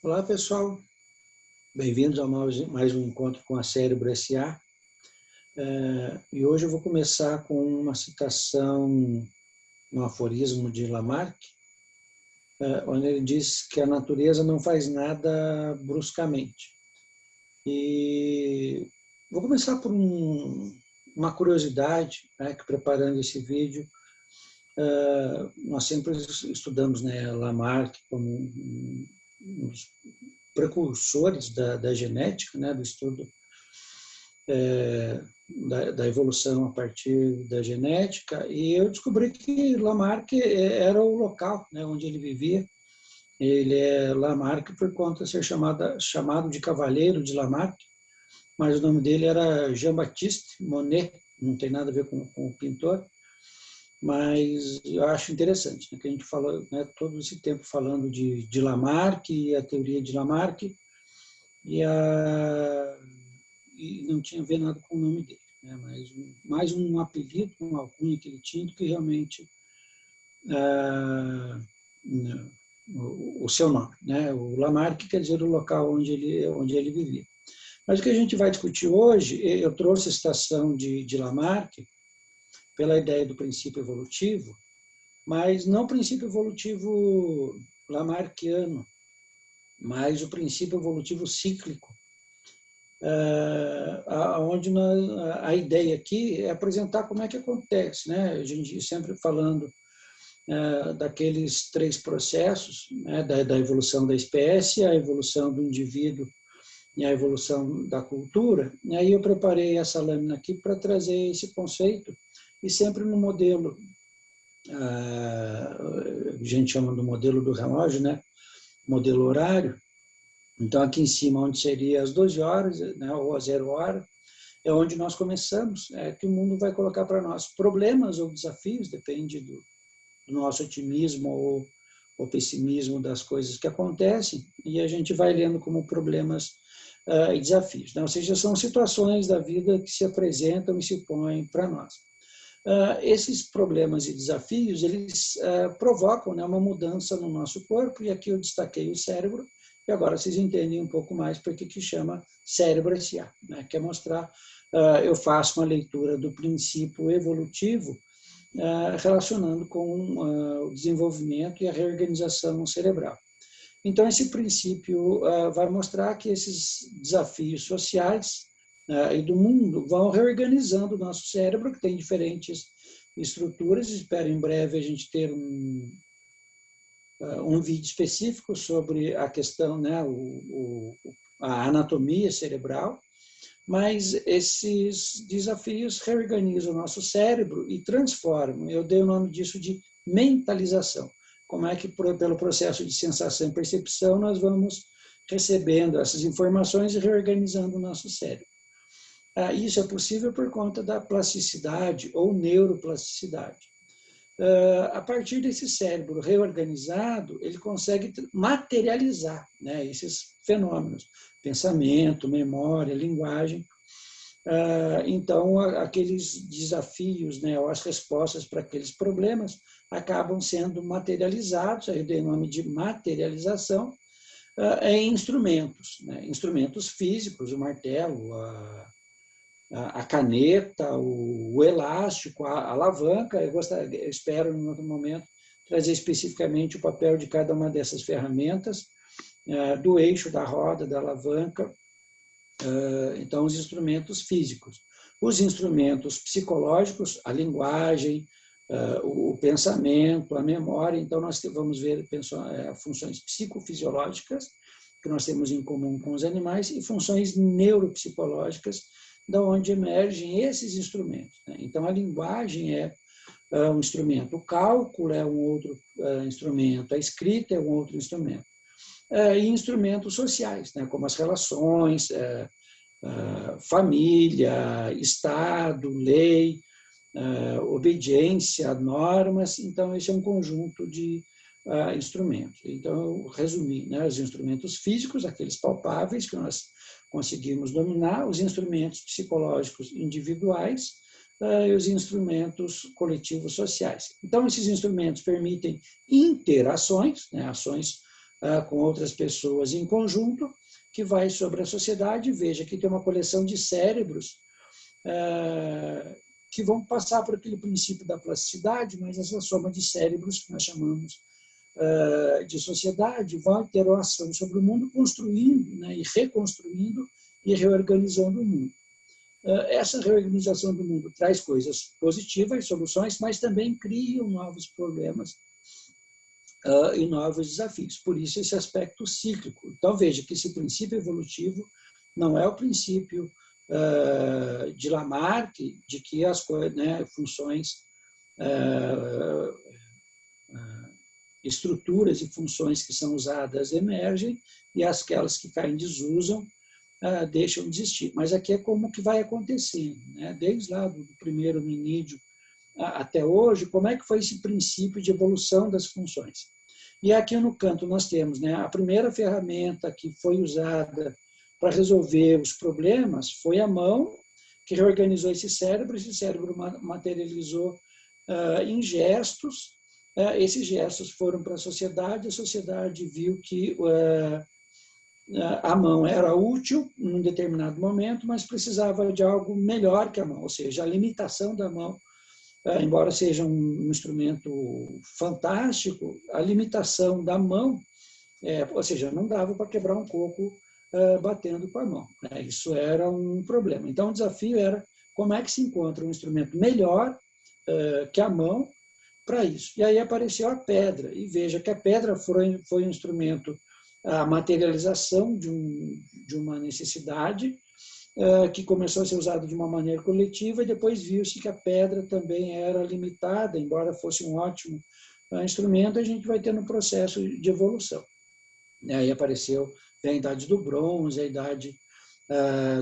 Olá, pessoal. Bem-vindos a mais um encontro com a Cérebro S.A. E hoje eu vou começar com uma citação, um aforismo de Lamarck, onde ele diz que a natureza não faz nada bruscamente. E vou começar por uma curiosidade, né, que preparando esse vídeo, nós sempre estudamos, né, Lamarck como um dos precursores da genética, né, do estudo da evolução a partir da genética, e eu descobri que Lamarck era o local, né, onde ele vivia. Ele é Lamarck por conta de ser chamado de Cavaleiro de Lamarck, mas o nome dele era Jean-Baptiste Monnet, não tem nada a ver com o pintor, mas eu acho interessante, né, que a gente falou, né, todo esse tempo falando de Lamarck e a teoria de Lamarck, e não tinha a ver nada com o nome dele, né? Mas mais um apelido, uma alcunha que ele tinha, do que realmente o seu nome, né? O Lamarck quer dizer o local onde ele vivia. Mas o que a gente vai discutir hoje, eu trouxe a citação de Lamarck pela ideia do princípio evolutivo, mas não o princípio evolutivo lamarckiano, mas o princípio evolutivo cíclico, onde a ideia aqui é apresentar como é que acontece, né? A gente sempre falando daqueles três processos, né? da evolução da espécie, a evolução do indivíduo e a evolução da cultura. E aí eu preparei essa lâmina aqui para trazer esse conceito, e sempre no modelo, a gente chama do modelo do relógio, né? Modelo horário. Então, aqui em cima, onde seria as 12 horas, né, ou a 0 hora, é onde nós começamos, que o mundo vai colocar para nós problemas ou desafios, depende do nosso otimismo ou pessimismo das coisas que acontecem, e a gente vai lendo como problemas e desafios, né? Ou seja, são situações da vida que se apresentam e se põem para nós. Esses problemas e desafios, eles provocam, né, uma mudança no nosso corpo, e aqui eu destaquei o cérebro, e agora vocês entendem um pouco mais porque que chama Cérebro S.A., né? Quer mostrar, eu faço uma leitura do princípio evolutivo relacionando com o desenvolvimento e a reorganização cerebral. Então, esse princípio vai mostrar que esses desafios sociais e do mundo vão reorganizando o nosso cérebro, que tem diferentes estruturas. Espero em breve a gente ter um vídeo específico sobre a questão, né, a anatomia cerebral, mas esses desafios reorganizam o nosso cérebro e transformam. Eu dei o nome disso de mentalização. Como é que, pelo processo de sensação e percepção, nós vamos recebendo essas informações e reorganizando o nosso cérebro. Isso é possível por conta da plasticidade ou neuroplasticidade. A partir desse cérebro reorganizado, ele consegue materializar, né, esses fenômenos, pensamento, memória, linguagem. Então, aqueles desafios, né, ou as respostas para aqueles problemas acabam sendo materializados, aí eu dei o nome de materialização, em instrumentos, né, instrumentos físicos, o martelo, a caneta, o elástico, a alavanca. Eu espero, em outro momento, trazer especificamente o papel de cada uma dessas ferramentas, do eixo, da roda, da alavanca. Então, os instrumentos físicos. Os instrumentos psicológicos, a linguagem, o pensamento, a memória. Então, nós vamos ver funções psicofisiológicas, que nós temos em comum com os animais, e funções neuropsicológicas, da onde emergem esses instrumentos, né? Então, a linguagem é um instrumento, o cálculo é um outro instrumento, a escrita é um outro instrumento. E instrumentos sociais, né? Como as relações, família, Estado, lei, obediência, normas. Então, esse é um conjunto de instrumentos. Então, eu resumi, né, os instrumentos físicos, aqueles palpáveis que nós conseguimos dominar, os instrumentos psicológicos individuais e os instrumentos coletivos sociais. Então, esses instrumentos permitem interações, né, ações com outras pessoas em conjunto, que vai sobre a sociedade. Veja que tem uma coleção de cérebros que vão passar por aquele princípio da plasticidade, mas essa soma de cérebros que nós chamamos de sociedade vai ter uma ação sobre o mundo, construindo, né, e reconstruindo e reorganizando o mundo. Essa reorganização do mundo traz coisas positivas, soluções, mas também cria novos problemas e novos desafios. Por isso, esse aspecto cíclico. Então, veja que esse princípio evolutivo não é o princípio de Lamarck, de que as né, funções, estruturas e funções que são usadas emergem e aquelas que caem em desuso deixam de existir. Mas aqui é como que vai acontecendo, né? Desde lá do primeiro hominídeo até hoje, como é que foi esse princípio de evolução das funções. E aqui no canto nós temos, né, a primeira ferramenta que foi usada para resolver os problemas foi a mão, que reorganizou esse cérebro materializou em gestos, esses gestos foram para a sociedade viu que a mão era útil num determinado momento, mas precisava de algo melhor que a mão, ou seja, a limitação da mão, embora seja um instrumento fantástico, a limitação da mão, ou seja, não dava para quebrar um coco batendo com a mão, né? Isso era um problema. Então, o desafio era como é que se encontra um instrumento melhor que a mão para isso. E aí apareceu a pedra, e veja que a pedra foi um instrumento, a materialização de uma necessidade que começou a ser usada de uma maneira coletiva, e depois viu-se que a pedra também era limitada, embora fosse um ótimo instrumento, a gente vai ter um processo de evolução. E aí apareceu a idade do bronze, a idade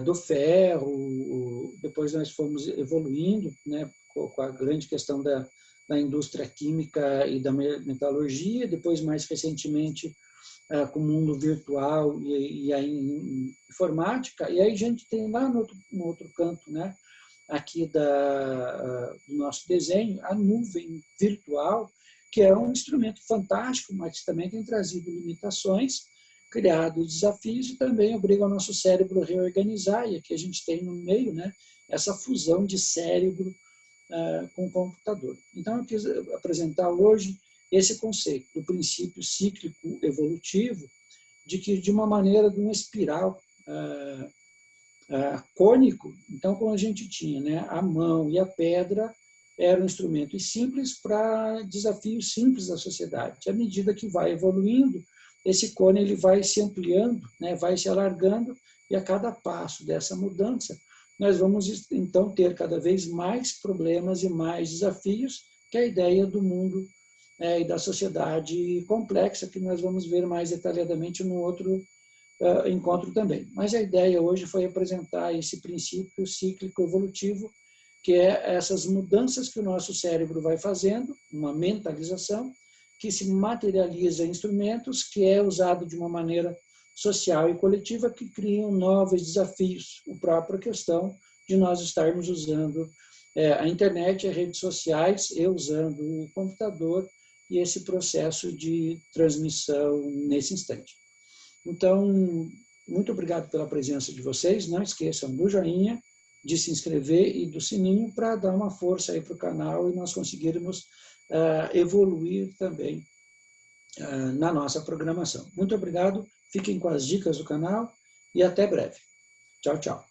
do ferro, depois nós fomos evoluindo, né, com a grande questão da indústria química e da metalurgia, depois mais recentemente com o mundo virtual e a informática, e aí a gente tem lá no outro canto, né, aqui do nosso desenho, a nuvem virtual, que é um instrumento fantástico, mas também tem trazido limitações, criado desafios e também obriga o nosso cérebro a reorganizar, e aqui a gente tem no meio, né, essa fusão de cérebro com o computador. Então, eu quis apresentar hoje esse conceito do princípio cíclico evolutivo, de que de uma maneira de uma espiral cônico, então como a gente tinha, né, a mão e a pedra eram instrumentos simples para desafios simples da sociedade. À medida que vai evoluindo, esse cone ele vai se ampliando, né, vai se alargando, e a cada passo dessa mudança, nós vamos então ter cada vez mais problemas e mais desafios, que é a ideia do mundo e da sociedade complexa, que nós vamos ver mais detalhadamente no outro encontro também. Mas a ideia hoje foi apresentar esse princípio cíclico evolutivo, que é essas mudanças que o nosso cérebro vai fazendo, uma mentalização, que se materializa em instrumentos, que é usado de uma maneira social e coletiva, que criam novos desafios. A própria questão de nós estarmos usando a internet, as redes sociais, eu usando o computador, e esse processo de transmissão nesse instante. Então, muito obrigado pela presença de vocês. Não esqueçam do joinha, de se inscrever e do sininho para dar uma força aí para o canal e nós conseguirmos evoluir também na nossa programação. Muito obrigado, fiquem com as dicas do canal e até breve. Tchau, tchau.